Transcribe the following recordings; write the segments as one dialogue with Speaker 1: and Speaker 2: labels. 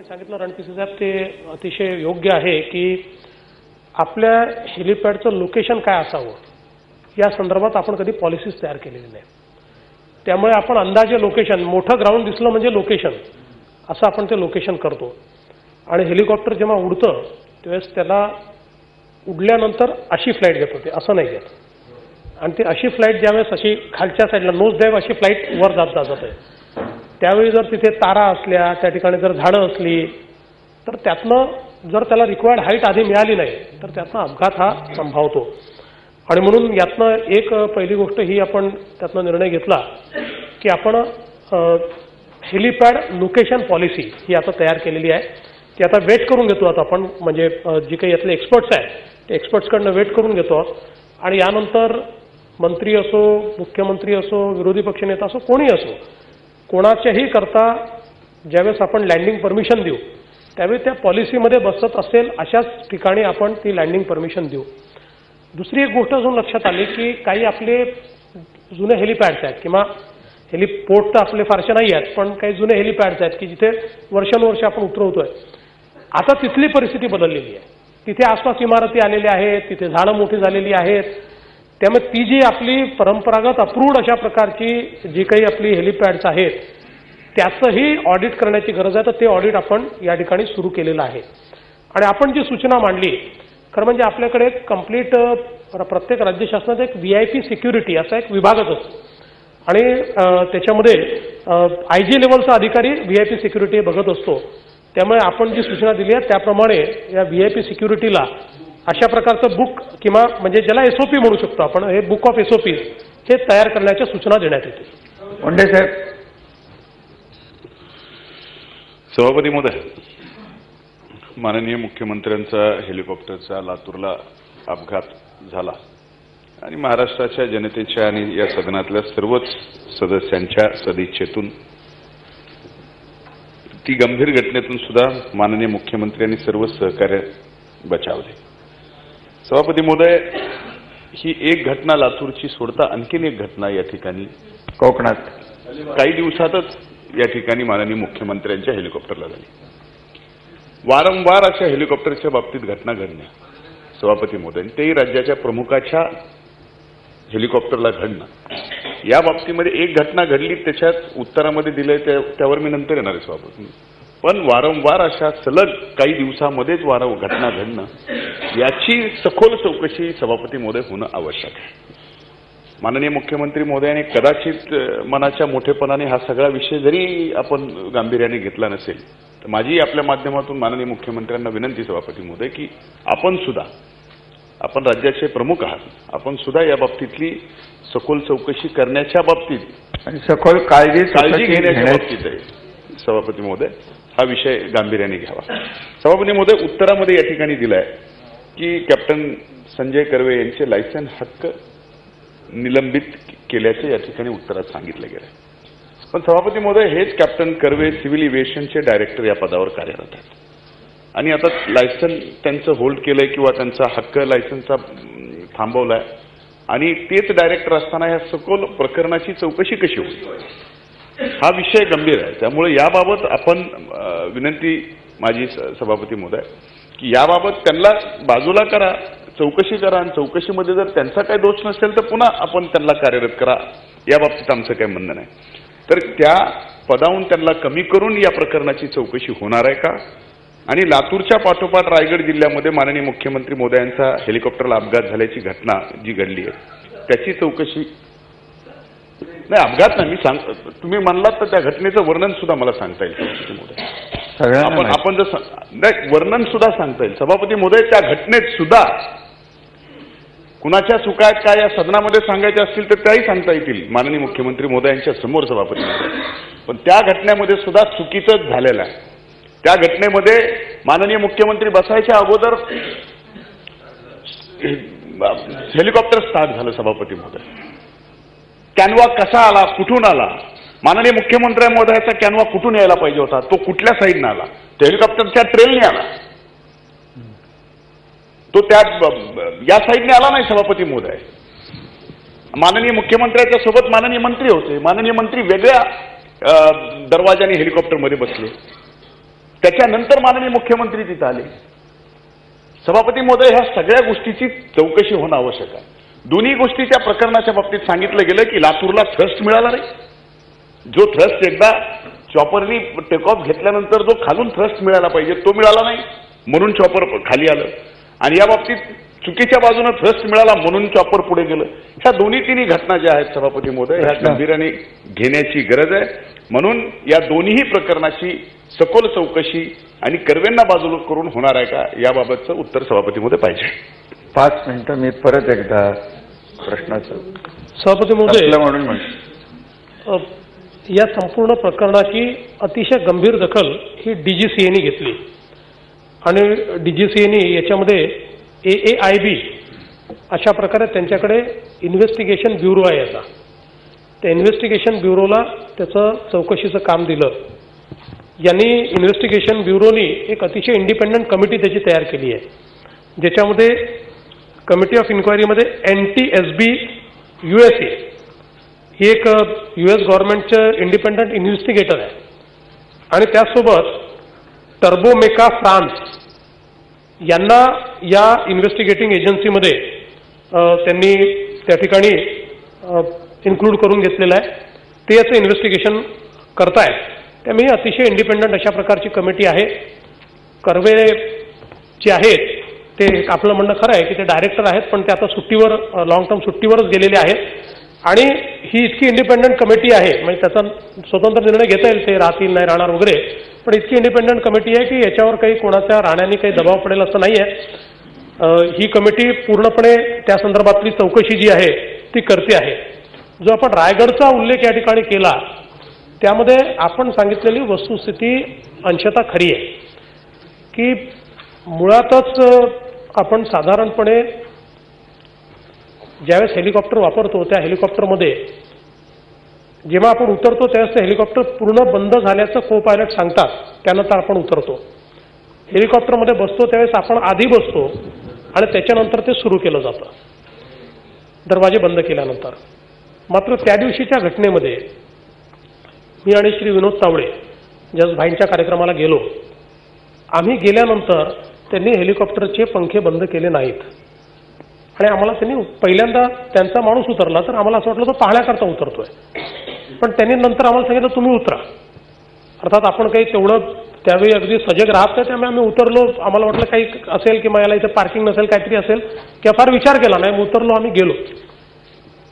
Speaker 1: सांगितलं रणपिसे साहेब ते अतिशय योग्य आहे की आपल्या हेलिपॅडचं लोकेशन काय असावं या संदर्भात आपण कधी पॉलिसीज तयार केलेली नाही. त्यामुळे आपण अंदाजे लोकेशन, मोठं ग्राउंड दिसलं म्हणजे लोकेशन असं आपण ते लोकेशन करतो. आणि हेलिकॉप्टर जेव्हा उडतं त्यावेळेस त्याला उडल्यानंतर अशी फ्लाईट घेत होते, असं नाही घेत. आणि ती अशी फ्लाईट ज्यावेळेस अशी खालच्या साईडला नोज ड्राईव्ह अशी फ्लाईट वर जात आहे, त्यावेळी जर तिथे तारा असल्या, त्या ठिकाणी जर झाडं असली तर त्यातनं जर त्याला रिक्वायर्ड हाईट आधी मिळाली नाही तर त्यातनं अपघात हा संभावतो. आणि म्हणून यातनं एक पहिली गोष्ट ही आपण त्यातनं निर्णय घेतला की आपण हेलिपॅड लोकेशन पॉलिसी ही आता तयार केलेली आहे. ती आता वेट करून घेतो आता आपण, म्हणजे जी काही यातले एक्सपर्ट्स आहेत ते एक्सपर्ट्सकडनं वेट करून घेतो. आणि यानंतर मंत्री असो, मुख्यमंत्री असो, विरोधी पक्षनेता असो, कोणी असो, कोणाच्याही करता ज्यावेळेस आपण लँडिंग परमिशन देऊ त्यावेळी त्या पॉलिसीमध्ये बसत असेल अशाच ठिकाणी आपण ती लँडिंग परमिशन देऊ. दुसरी एक गोष्ट अजून लक्षात आली की काही आपले जुने हेलिपॅड्स आहेत किंवा हेलिपोर्ट तर आपले फारसे नाही आहेत, पण काही जुने हेलिपॅड्स आहेत की जिथे वर्षानुवर्ष आपण उतरवतोय. आता तिथली परिस्थिती बदललेली आहे. तिथे आसपास इमारती आलेल्या आहेत, तिथे झाडं मोठी झालेली आहेत. त्यामुळे ती जी आपली परंपरागत अप्रूव्ड अशा प्रकारची जी काही आपली हेलिपॅड्स आहेत त्याचंही ऑडिट करण्याची गरज आहे. तर ते ऑडिट आपण या ठिकाणी सुरू केलेलं आहे. आणि आपण जी सूचना मांडली खरं म्हणजे आपल्याकडे कंप्लीट प्रत्येक राज्य शासनाचा एक VIP सिक्युरिटी असा एक विभागच असतो आणि त्याच्यामध्ये IG लेवलचा अधिकारी VIP सिक्युरिटी बघत असतो. त्यामुळे आपण जी सूचना दिली आहे त्याप्रमाणे या VIP सिक्युरिटीला अशा प्रकारचं बुक किंवा म्हणजे ज्याला SOP म्हणू शकतो आपण, हे बुक ऑफ SOPs हे तयार करण्याच्या सूचना देण्यात येतील.
Speaker 2: ओंडे साहेब.
Speaker 3: सभापती महोदय, माननीय मुख्यमंत्र्यांचा हेलिकॉप्टरचा लातूरला अपघात झाला आणि महाराष्ट्राच्या जनतेच्या आणि या सदनातल्या सर्वच सदस्यांच्या सदिच्छेतून ती गंभीर घटनेतून सुद्धा माननीय मुख्यमंत्र्यांनी सर्व सहकार्य बचावले. सभापती महोदय, ही एक घटना लातूरची सोडता आणखीन एक घटना या ठिकाणी
Speaker 2: कोकणात
Speaker 3: काही दिवसातच या ठिकाणी माननीय मुख्यमंत्र्यांच्या हेलिकॉप्टरला झाली. वारंवार अशा हेलिकॉप्टरच्या बाबतीत घटना घडणे सभापती महोदय, तेही राज्याच्या प्रमुखाच्या हेलिकॉप्टरला घडणं, या बाबतीमध्ये एक घटना घडली त्याच्यात उत्तरामध्ये दिलंय त्यावर मी नंतर येणार आहे सभापती. पण वारंवार अशा सलग काही दिवसामध्येच घटना घडणं याची सखोल चौकशी सभापती महोदय होणं आवश्यक आहे. माननीय मुख्यमंत्री महोदयाने कदाचित मनाच्या मोठेपणाने हा सगळा विषय जरी आपण गांभीर्याने घेतला नसेल तर माझी आपल्या माध्यमातून माननीय मुख्यमंत्र्यांना विनंती सभापती महोदय की आपण राज्याचे प्रमुख आहात, आपण सुद्धा या बाबतीतली सखोल चौकशी करण्याच्या बाबतीत
Speaker 2: आणि सखोल काळजी
Speaker 3: घेण्याच्या बाबतीत आहे सभापती महोदय हा विषय गांभीर्याने घ्यावा. सभापती महोदय, उत्तरामध्ये या ठिकाणी दिलाय की कॅप्टन संजय कर्वे यांचे लायसन हक्क निलंबित केल्याचे या ठिकाणी उत्तरात सांगितलं गेलं. पण सभापती महोदय, हेच कॅप्टन कर्वे सिव्हिल एव्हिएशनचे डायरेक्टर या पदावर कार्यरत आहेत आणि आता लायसन त्यांचं होल्ड केलंय किंवा त्यांचा हक्क लायसनचा थांबवलाय आणि तेच डायरेक्टर असताना या सखोल प्रकरणाची चौकशी कशी होईल हा विषय गंभीर आहे. त्यामुळे याबाबत आपण विनंती माझी सभापती महोदय की याबाबत त्यांना बाजूला करा, चौकशी करा आणि चौकशीमध्ये जर त्यांचा काही दोष नसेल तर पुन्हा आपण त्यांना कार्यरत करा, या बाबतीत आमचं काही म्हणणं नाही. तर त्या पदावरून त्यांना कमी करून या प्रकरणाची चौकशी होणार आहे का? आणि लातूरच्या पाठोपाठ रायगड जिल्ह्यामध्ये माननीय मुख्यमंत्री महोदयांचा हेलिकॉप्टरला अपघात झाल्याची घटना जी घडली आहे त्याची चौकशी नाही, अपघात नाही, मी तुम्ही म्हणलात तर त्या घटनेचं वर्णन सुद्धा मला सांगता येईल सभापती महोदय. आपण जर नाही वर्णन सुद्धा सांगता येईल सभापती महोदय. त्या घटनेत सुद्धा कुणाच्या चुका आहेत काय या सदनामध्ये सांगायच्या असतील तर त्याही सांगता येतील माननीय मुख्यमंत्री महोदयांच्या समोर सभापती महोदय. पण त्या घटनेमध्ये सुद्धा चुकीचंच झालेलं आहे. त्या घटनेमध्ये माननीय मुख्यमंत्री बसायच्या अगोदर हेलिकॉप्टर स्टार्ट झालं सभापती महोदय. कॅनवा कसा आला, कुठून आला, माननीय मुख्यमंत्री महोदयाचा कॅनवा कुठून यायला पाहिजे होता, तो कुठल्या साईडनं आला, तो हेलिकॉप्टरच्या ट्रेलने आला, तो त्या या साईडने आला नाही सभापती महोदय. माननीय मुख्यमंत्र्यांच्या सोबत माननीय मंत्री होते, माननीय मंत्री वेगळ्या दरवाजाने हेलिकॉप्टरमध्ये बसले. त्याच्यानंतर माननीय मुख्यमंत्री तिथं आले. सभापती महोदय, ह्या सगळ्या गोष्टीची चौकशी होणं आवश्यक आहे. दोन्ही गोष्टी त्या प्रकरणाच्या बाबतीत सांगितलं गेलं की लातूरला थ्रस्ट मिळाला नाही. जो थ्रस्ट एकदा चॉपरनी टेक ऑफ घेतल्यानंतर जो खालून थ्रस्ट मिळाला पाहिजे तो मिळाला नाही, म्हणून चॉपर खाली आलं. आणि या बाबतीत चुकीच्या बाजूने थ्रस्ट मिळाला म्हणून चॉपर पुढे गेलं. ह्या दोन्ही तिन्ही घटना ज्या आहेत सभापती महोदय, ह्या गांभीर्याने घेण्याची गरज आहे. म्हणून या दोन्ही प्रकरणाची सखोल चौकशी आणि कर्वेंना बाजूला करून होणार आहे का याबाबतचं उत्तर सभापती महोदय पाहिजे.
Speaker 2: 5 मिनिटं मी परत एकदा प्रश्नाचं
Speaker 1: सभापती महोदय,
Speaker 2: म्हणून
Speaker 1: या संपूर्ण प्रकरणाची अतिशय गंभीर दखल ही DGCAने घेतली आणि DGCAने याच्यामध्ये AAIB अशा प्रकारे त्यांच्याकडे इन्व्हेस्टिगेशन ब्युरो आहे याचा. त्या इन्व्हेस्टिगेशन ब्युरोला त्याचं चौकशीचं काम दिलं. यांनी इन्व्हेस्टिगेशन ब्युरोनी एक अतिशय इंडिपेंडंट कमिटी त्याची तयार केली आहे, ज्याच्यामध्ये कमिटी ऑफ इन्क्वायरीमध्ये NTSB USA ही एक US गव्हर्नमेंटचं इंडिपेंडंट इन्व्हेस्टिगेटर आहे आणि त्यासोबत टर्बोमेका फ्रान्स यांना या इन्व्हेस्टिगेटिंग एजन्सीमध्ये त्यांनी त्या ठिकाणी इन्क्लूड करून घेतलेलं आहे. ते याचं इन्व्हेस्टिगेशन करतायत. त्यामुळे अतिशय इंडिपेंडंट अशा प्रकारची कमिटी आहे. कर्वे जे आहेत ते आपलं म्हणणं खरं आहे की ते डायरेक्टर आहेत, पण ते आता सुट्टीवर लॉंग टर्म सुट्टीवरच गेलेले आहेत आणि ही इतकी इंडिपेंडंट कमिटी आहे म्हणजे त्याचा स्वतंत्र निर्णय घेता येईल, ते राहतील नाही राहणार वगैरे, पण इतकी इंडिपेंडंट कमिटी आहे की याच्यावर काही कोणाच्या राहण्याने काही दबाव पडेल असं नाही आहे. ही कमिटी पूर्णपणे त्या संदर्भातली चौकशी जी आहे ती करते आहे. जो आपण रायगडचा उल्लेख या ठिकाणी केला त्यामध्ये आपण सांगितलेली वस्तुस्थिती अंशतः खरी आहे की मुळातच आपण साधारणपणे ज्यावेळेस हेलिकॉप्टर वापरतो त्या हेलिकॉप्टरमध्ये जेव्हा आपण उतरतो त्यावेळेस ते हेलिकॉप्टर पूर्ण बंद झाल्याचं को पायलट सांगतात, त्यानंतर आपण उतरतो. हेलिकॉप्टरमध्ये बसतो त्यावेळेस आपण आधी बसतो आणि त्याच्यानंतर ते सुरू केलं जातं दरवाजे बंद केल्यानंतर. मात्र त्या दिवशीच्या घटनेमध्ये मी आणि श्री विनोद तावडे जस्ट भाईंच्या कार्यक्रमाला गेलो. आम्ही गेल्यानंतर त्यांनी हेलिकॉप्टरचे पंखे बंद केले नाहीत आणि आम्हाला त्यांनी पहिल्यांदा त्यांचा माणूस उतरला तर आम्हाला असं वाटलं तो पाहण्याकरता उतरतोय, पण त्यांनी नंतर आम्हाला सांगितलं तुम्ही उतरा. अर्थात आपण काही तेवढं त्यावेळी अगदी सजग राहत नाही, त्यामुळे आम्ही उतरलो. आम्हाला वाटलं काही असेल की मला इथे पार्किंग नसेल काहीतरी असेल किंवा फार विचार केला नाही, उतरलो आम्ही गेलो.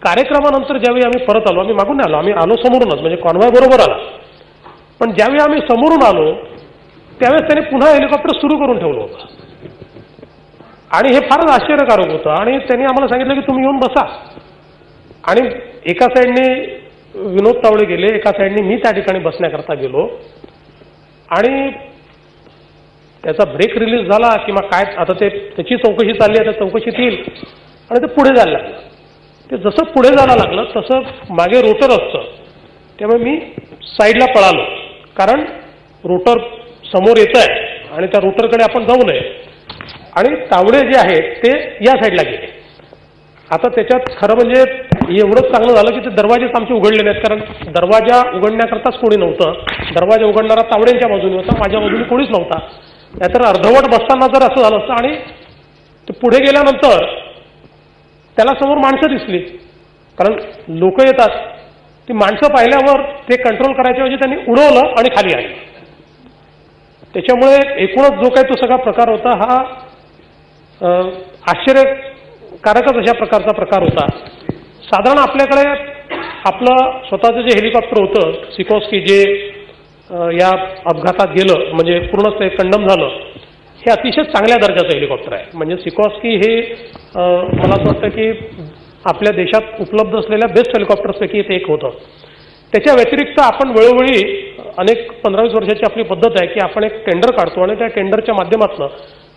Speaker 1: कार्यक्रमानंतर ज्यावेळी आम्ही परत आलो, आम्ही मागून आलो, आम्ही आलो समोरूनच म्हणजे कॉन्वॉय बरोबर आला, पण ज्यावेळी आम्ही समोरून आलो त्यावेळेस त्याने पुन्हा हेलिकॉप्टर सुरू करून ठेवलं होतं आणि हे फारच आश्चर्यकारक होतं. आणि त्यांनी आम्हाला सांगितलं की तुम्ही येऊन बसा. आणि एका साईडने विनोद तावडे गेले, एका साईडने मी त्या ठिकाणी बसण्याकरता गेलो आणि त्याचा ब्रेक रिलीज झाला किंवा काय आता ते त्याची चौकशी चालली आहे, त्या चौकशीत येईल आणि ते पुढे जायला लागलं. ते जसं पुढे जायला लागलं तसं मागे रोटर असतं, त्यामुळे मी साईडला पळालो कारण रोटर समोर येत आहे आणि त्या रोटरकडे आपण जाऊ नये. आणि तावडे जे आहेत ते या साईडला गेले. आता त्याच्यात खरं म्हणजे एवढंच चांगलं झालं की ते दरवाजेच आमचे उघडले नाहीत, कारण दरवाजा उघडण्याकरताच कोणी नव्हतं. दरवाजा उघडणारा तावड्यांच्या बाजूने होता, माझ्या बाजूने कोणीच नव्हता. नाहीतर अर्धवट बसताना जर असं झालं असतं. आणि ते पुढे गेल्यानंतर त्याला समोर माणसं दिसली, कारण लोक येतात. ती माणसं पाहिल्यावर ते कंट्रोल करायच्या ऐवजी त्यांनी उडवलं आणि खाली आली. त्याच्यामुळे एकूणच जो काही तो सगळा प्रकार होता हा आश्चर्यकारकच अशा प्रकारचा प्रकार होता. साधारण आपल्याकडे आपलं स्वतःचं जे हेलिकॉप्टर होतं सिकोस्की, जे या अपघातात गेलं म्हणजे पूर्णच ते कंडम झालं, हे अतिशय चांगल्या दर्जाचं हेलिकॉप्टर आहे. म्हणजे सिकोस्की हे मला असं वाटतं की आपल्या देशात उपलब्ध असलेल्या बेस्ट हेलिकॉप्टर्सपैकी ते एक होतं. त्याच्या व्यतिरिक्त आपण वेळोवेळी अनेक 15-20 वर्षाची आपली पद्धत आहे की आपण एक टेंडर काढतो आणि त्या टेंडरच्या माध्यमातून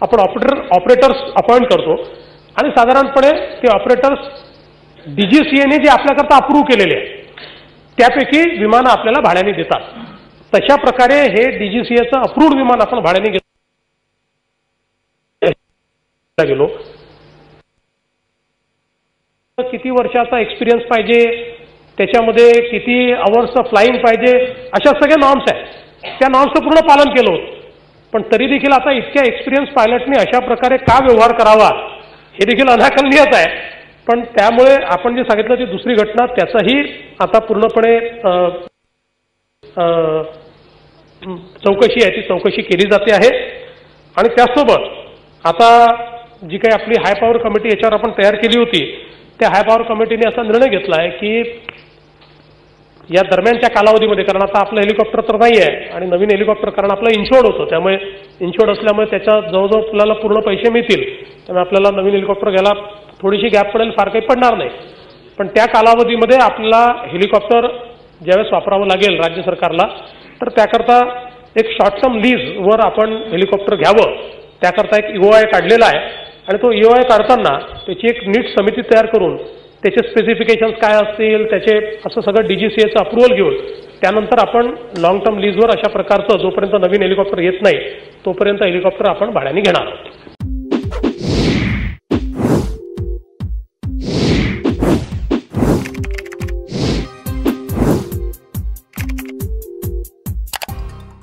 Speaker 1: आपण ऑपरेटर्स अपॉइंट करतो आणि साधारणपणे ते ऑपरेटर्स DGCAने जे आपल्याकरता अप्रूव्ह केलेले आहे त्यापैकी विमानं आपल्याला भाड्याने देतात. तशा प्रकारे हे DGCAचं अप्रूव्ड विमान आपण भाड्याने गेलो. किती वर्षाचा एक्सपिरियन्स पाहिजे, त्याच्यामध्ये किती अवर्सचं फ्लाईंग पाहिजे, अशा सगळ्या नॉर्म्स आहेत. त्या नॉर्म्सचं पूर्ण पालन केलं होतं. पण तरी देखील आता इतक्या एक्सपिरियन्स पायलटने अशा प्रकारे का व्यवहार करावा हे देखील अनाकलनीयच आहे. पण त्यामुळे आपण जे सांगितलं ती दुसरी घटना त्याचाही आता पूर्णपणे चौकशी आहे ती चौकशी केली जाते आहे. आणि त्यासोबत आता जी काही आपली हाय पॉवर कमिटी याच्यावर आपण तयार केली होती त्या हाय पॉवर कमिटीने असा निर्णय घेतला आहे की या दरम्यानच्या कालावधीमध्ये, कारण आता आपलं हेलिकॉप्टर तर नाही आहे आणि नवीन हेलिकॉप्टर कारण आपलं इन्शुअर्ड होतं, त्यामुळे इन्शुअर्ड असल्यामुळे त्याच्या जवळजवळ आपल्याला पूर्ण पैसे मिळतील, त्यामुळे आपल्याला नवीन हेलिकॉप्टर घ्यायला थोडीशी गॅप पडेल, फार काही पडणार नाही. पण त्या कालावधीमध्ये आपल्याला हेलिकॉप्टर ज्यावेळेस वापरावं लागेल राज्य सरकारला, तर त्याकरता एक शॉर्ट टर्म लीजवर आपण हेलिकॉप्टर घ्यावं, त्याकरता एक EOI काढलेला आहे. आणि तो EOI काढताना त्याची एक नीट समिती तयार करून त्याचे स्पेसिफिकेशन्स काय असतील त्याचे असं सगळं DGCAचं अप्रुव्हल घेऊन त्यानंतर आपण लॉंग टर्म लीजवर अशा प्रकारचं जोपर्यंत नवीन हेलिकॉप्टर येत नाही तोपर्यंत हेलिकॉप्टर आपण भाड्याने घेणार आहोत.